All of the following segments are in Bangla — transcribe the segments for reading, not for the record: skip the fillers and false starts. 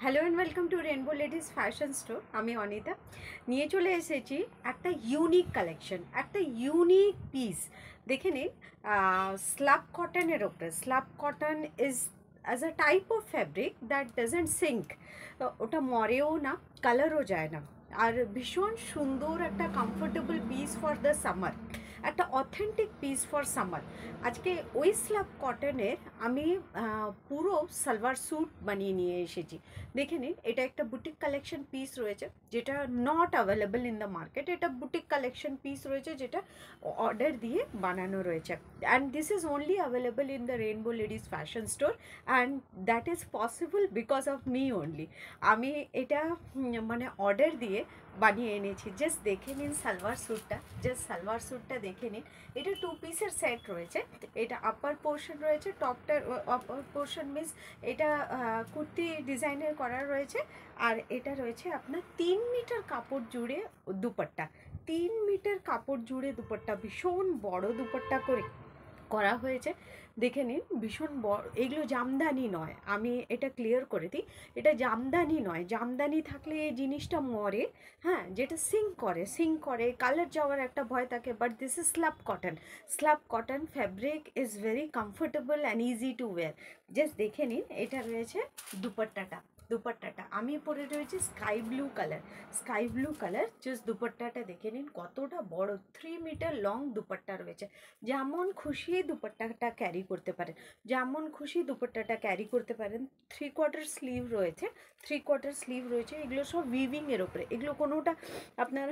Hello and welcome to rainbow ladies fashion store. আমি অনিতা নিয়ে চলে এসেছি একটা ইউনিক কালেকশন, একটা ইউনিক পিস। দেখে নিন, স্ল্যাব কটনের ওপরে। Slab cotton is as a type of fabric that doesn't sink. ওটা মরেও না, কালারও যায় না, আর ভীষণ সুন্দর একটা comfortable piece for the summer, একটা অথেন্টিক পিস ফর সামার। আজকে ওই স্ল্যাব কটনের আমি পুরো সালোয়ার স্যুট বানিয়ে নিয়ে এসেছি। দেখে নিন, এটা একটা বুটিক কালেকশন পিস রয়েছে, যেটা not available in the market. এটা বুটিক কালেকশন পিস রয়েছে, যেটা অর্ডার দিয়ে বানানো রয়েছে। And this is only available in the rainbow ladies fashion store, and that is possible because of me only. আমি এটা মানে অর্ডার দিয়ে বানিয়ে এনেছি। জাস্ট দেখে নিন সালোয়ার স্যুটটা, জাস্ট সালোয়ার স্যুটটা দেখে নিন। এটা টু পিসের সেট রয়েছে। এটা আপার পোর্শন রয়েছে, টপটার আপার পোর্শন মিন্স এটা কুর্তি ডিজাইনের করা রয়েছে। আর এটা রয়েছে আপনার 3 মিটার কাপড় জুড়ে দুপাট্টা, 3 মিটার কাপড় জুড়ে দুপাট্টা, ভীষণ বড় দুপাট্টা করে করা হয়েছে। দেখে নিন, ভীষণ বড়। এগুলো জামদানি নয়, আমি এটা ক্লিয়ার করে দিই, এটা জামদানি নয়। জামদানি থাকলে এই জিনিসটা মরে, হ্যাঁ, যেটা সিঙ্ক করে কালার যাওয়ার একটা ভয় থাকে। But this is slab cotton. Slab cotton fabric is very comfortable and easy to wear. Just দেখে নিন, এটা রয়েছে দুপাট্টাটা। দুপাট্টাটা আমি পরে রয়েছে sky blue colour, sky blue colour. Just দুপাট্টাটা দেখে নিন, কতটা বড়, 3 মিটার লং দুপাট্টা রয়েছে। যেমন খুশি দুপাট্টাটা ক্যারি করতে পারেন, যেমন খুশি দুপাট্টাটা ক্যারি করতে পারেন। 3/4 স্লিভ রয়েছে, 3/4 স্লিভ রয়েছে। এগুলো সব উইভিংয়ের ওপরে, এগুলো কোনোটা আপনার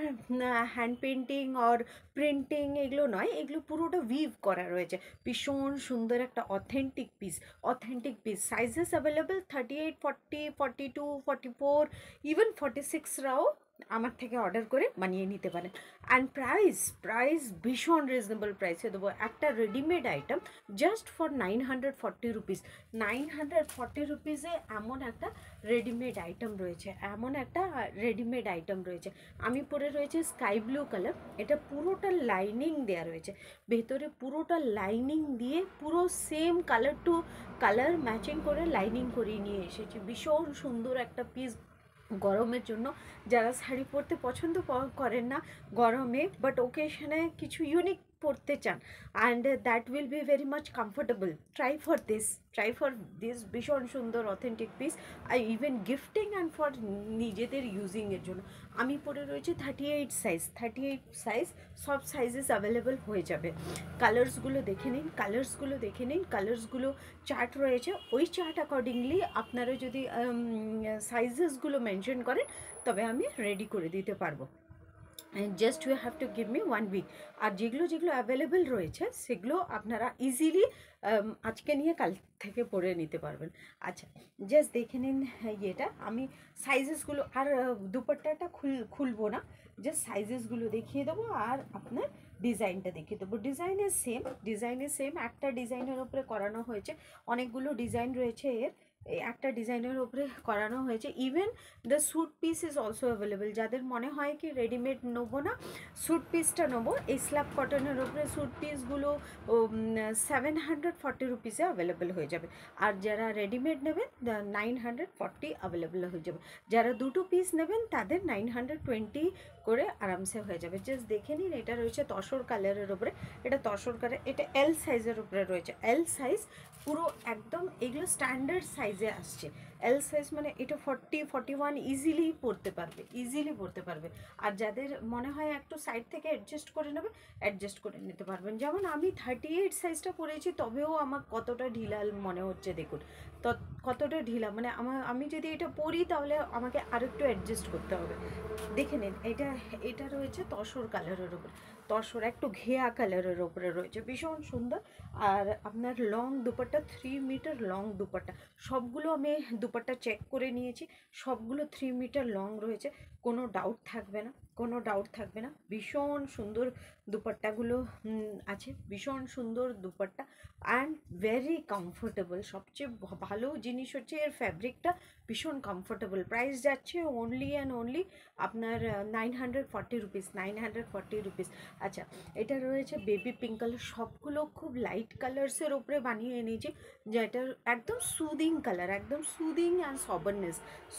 হ্যান্ড পেন্টিং অর প্রিন্টিং এগুলো নয়, এগুলো পুরোটা উইভ করা রয়েছে। ভীষণ সুন্দর একটা authentic piece, authentic piece. Sizes available 38, 40, 42, 44, even 46রাও আমার থেকে অর্ডার করে বানিয়ে নিতে পারেন। অ্যান্ড প্রাইস ভীষণ রিজনেবল প্রাইসে দেবো। একটা readymade item just for 940 rupees. 940 রুপিসে এমন একটা রেডিমেড আইটেম রয়েছে, এমন একটা রেডিমেড আইটেম রয়েছে। আমি পরে রয়েছে স্কাই ব্লু কালার। এটা পুরোটা লাইনিং দেওয়া রয়েছে, ভেতরে পুরোটা লাইনিং দিয়ে পুরো same colour to colour matching করে লাইনিং করিয়ে নিয়ে এসেছি। ভীষণ সুন্দর একটা পিস গরমের জন্য। যারা শাড়ি পরতে পছন্দ করেন না গরমে, বাট ওকেশনে কিছু ইউনিক পরতে চান, and that will be very much comfortable, try for this ভীষণ সুন্দর অথেন্টিক পিস। আর ইভেন গিফটিং অ্যান্ড ফর নিজেদের ইউজিংয়ের জন্য। আমি পরে রয়েছে 38 সাইজ, 38 সাইজ। সব সাইজেস অ্যাভেলেবেল হয়ে যাবে। কালার্সগুলো দেখে নিন, কালার্সগুলো দেখে নিন, কালার্সগুলো চার্ট রয়েছে। ওই চার্ট অ্যাকর্ডিংলি আপনারা যদি সাইজেসগুলো মেনশন করেন, তবে আমি রেডি করে দিতে পারবো। Just you have to give me 1 week. আর যেগুলো যেগুলো অ্যাভেলেবেল রয়েছে সেগুলো আপনারা ইজিলি আজকে নিয়ে কাল থেকে পরে নিতে পারবেন। আচ্ছা, জাস্ট দেখে নিন ইয়েটা। আমি সাইজেসগুলো আর দুপাট্টাটা খুলবো না, জাস্ট সাইজেসগুলো দেখিয়ে দেবো আর আপনার ডিজাইনটা দেখিয়ে দেবো। ডিজাইনের সেম একটা ডিজাইনের ওপরে করানো হয়েছে, অনেকগুলো ডিজাইন রয়েছে এর। এই একটা ডিজাইনের ওপরে করানো হয়েছে। Even the suit piece is also available. যাদের মনে হয় কি রেডিমেড নেবো না, স্যুট পিসটা নেবো, এই স্ল্যাব কটনের ওপরে স্যুট পিসগুলো 740 রুপিসে অ্যাভেলেবেল হয়ে যাবে। আর যারা রেডিমেড নেবেন 940 অ্যাভেলেবেল হয়ে যাবে। যারা দুটো পিস নেবেন তাদের 920 করে আরামসে হয়ে যাবে। জাস্ট দেখে নিন, এটা রয়েছে তসর কালারের ওপরে। এটা তসর কালার, এটা এল সাইজের উপরে রয়েছে। এল সাইজ পুরো একদম, এগুলো স্ট্যান্ডার্ড সাইজে আসছে। এল সাইজ মানে এটা 40, 41 ইজিলি পরতে পারবে, ইজিলি পরতে পারবে। আর যাদের মনে হয় একটু সাইড থেকে অ্যাডজাস্ট করে নেবে, অ্যাডজাস্ট করে নিতে পারবেন। যেমন আমি 38 সাইজটা পরেছি, তবেও আমার কতটা ঢিলা মনে হচ্ছে দেখুন। তো কতটা ঢিলা, মানে আমি যদি এটা পরি তাহলে আমাকে আরেকটু অ্যাডজাস্ট করতে হবে। দেখে নিন, এটা রয়েছে তসর কালারের ওপরে, তসর একটু ঘেয়া কালারের ওপরে রয়েছে, ভীষণ সুন্দর। আর আপনার long dupatta, 3 metre long dupatta. সবগুলো আমি দুপাট্টা চেক করে নিয়েছি, সবগুলো 3 মিটার লং রয়েছে, কোনো ডাউট থাকবে না, কোনো ডাউট থাকবে না। ভীষণ সুন্দর দুপাট্টাগুলো আছে, ভীষণ সুন্দর দুপাট্টা অ্যান্ড ভেরি কমফোর্টেবল। সবচেয়ে ভালো জিনিস হচ্ছে এর ফ্যাব্রিকটা ভীষণ কমফোর্টেবল। প্রাইস যাচ্ছে অনলি অ্যান্ড অনলি আপনার 940 রুপিস, 940 রুপিস। আচ্ছা, এটা রয়েছে বেবি পিঙ্ক কালার, সবগুলো খুব লাইট কালার্সের ওপরে বানিয়ে এনেছি, যেটা একদম সুদিং কালার, একদম সুদিং অ্যান্ড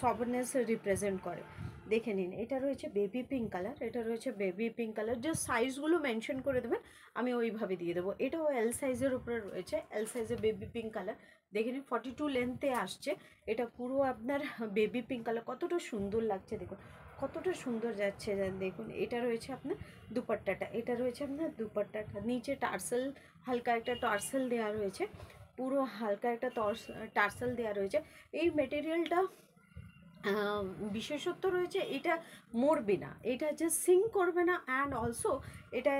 সবারনেস রিপ্রেজেন্ট করে। দেখে নিন, এটা রয়েছে বেবি পিঙ্ক কালার, এটা রয়েছে বেবি পিঙ্ক কালার। জাস্ট সাইজগুলো মেনশন করে দেবেন, আমি ওইভাবে দিয়ে দেবো। এটাও এল সাইজের উপরে রয়েছে, এল সাইজের বেবি পিঙ্ক কালার। দেখে নিন 42 লেন্থে আসছে, এটা পুরো আপনার বেবি পিঙ্ক কালার। কতটা সুন্দর লাগছে দেখুন, কতটা সুন্দর যাচ্ছে দেখুন। এটা রয়েছে আপনার দুপাট্টাটা, এটা রয়েছে আপনার দুপাট্টাটা। নিচে টার্সেল, হালকা একটা টার্সেল দেওয়া রয়েছে, পুরো হালকা একটা টার্সেল দেওয়া রয়েছে। এই মেটেরিয়ালটা বিশেষত্ব রয়েছে, এটা মরবে না, এটা জাস্ট সিঙ্ক করবে না, অ্যান্ড অলসো এটা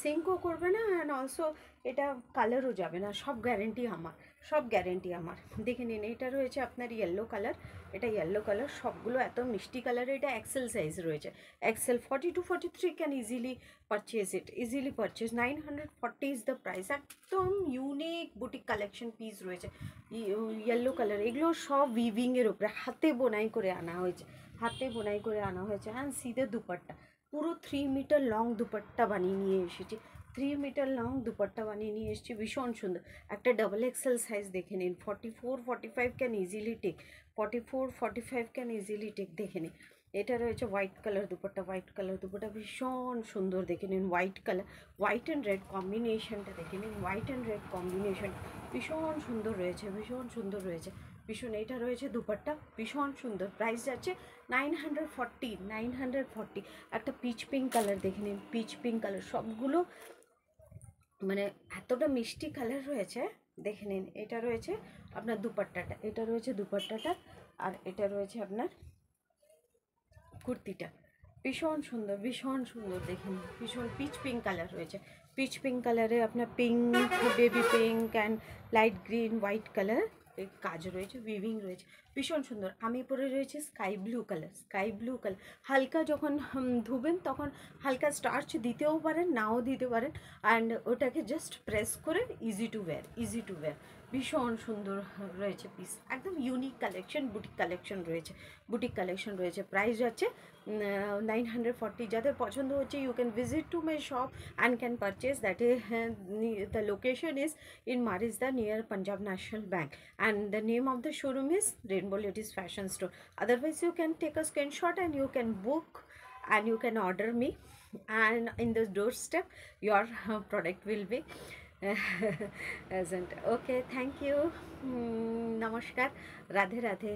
সিঙ্কও করবে না, অ্যান্ড অলসো এটা কালারও যাবে না। সব গ্যারেন্টি আমার, সব গ্যারেন্টি আমার। দেখে নিন, এটা রয়েছে আপনার ইয়েলো কালার, এটা ইয়েলো কালার। সবগুলো এত মিষ্টি কালার। এটা এক্সেল সাইজ রয়েছে, XL 40 to 43 can easily purchase it, easily purchase. 940 is the price. একদম ইউনিক বুটিক কালেকশন পিস রয়েছে, ইয়েলো কালার। এগুলো সব উইভিংয়ের উপরে হাতে বোনাই করে আনা হয়েছে, হাতে বোনাই করে আনা হয়েছে। হ্যাঁ, সিধে দুপাট্টা, পুরো 3 মিটার লং দুপাট্টা বানিয়ে নিয়ে এসেছি, 3 মিটার লং দুপাট্টা বানিয়ে নিয়ে এসেছি, ভীষণ সুন্দর। একটা ডাবল এক্সেল সাইজ দেখে নিন, 44 45 can easily take, 44 45 can easily take. দেখে নিন, এটা রয়েছে white colour dupatta, white colour dupatta ভীষণ সুন্দর। দেখে নিন white colour, white and red কম্বিনেশনটা দেখে নিন, হোয়াইট অ্যান্ড রেড কম্বিনেশন ভীষণ সুন্দর রয়েছে, ভীষণ সুন্দর রয়েছে, ভীষণ। এটা রয়েছে দুপাট্টা, ভীষণ সুন্দর। প্রাইস যাচ্ছে 940, 940। একটা পিচ পিঙ্ক কালার দেখে নিন, পিচ পিঙ্ক কালার। সবগুলো মানে এতটা মিষ্টি কালার রয়েছে, দেখে নিন। এটা রয়েছে আপনার দুপাট্টাটা, এটা রয়েছে দুপাট্টাটা, আর এটা রয়েছে আপনার কুর্তিটা। ভীষণ সুন্দর, ভীষণ সুন্দর। দেখুন, ভীষণ পিচ পিঙ্ক কালার রয়েছে, পিচ পিঙ্ক কালারে আপনার pink, baby pink and light green, white colour কাজ রয়েছে, উইভিং রয়েছে, ভীষণ সুন্দর। আমি পরে রয়েছে sky blue colour, sky blue colour. হালকা যখন ধুবেন তখন হালকা স্টার্চ দিতেও পারেন, নাও দিতে পারেন, অ্যান্ড ওটাকে জাস্ট প্রেস করে easy to wear, easy to wear. ভীষণ সুন্দর রয়েছে পিস, একদম ইউনিক কালেকশন, বুটিক কালেকশন রয়েছে, বুটিক কালেকশন রয়েছে। প্রাইস যাচ্ছে 940। যাদের পছন্দ হচ্ছে, you can visit to my shop and can purchase. That is the location is in Marisda near Punjab National Bank, and the name of the showroom is Rainbow Ladies Fashion Store. Otherwise, you can take a screenshot and you can book and you can order me, and in the doorstep your product will be present. Okay, thank you. Namaskar, Radhe Radhe.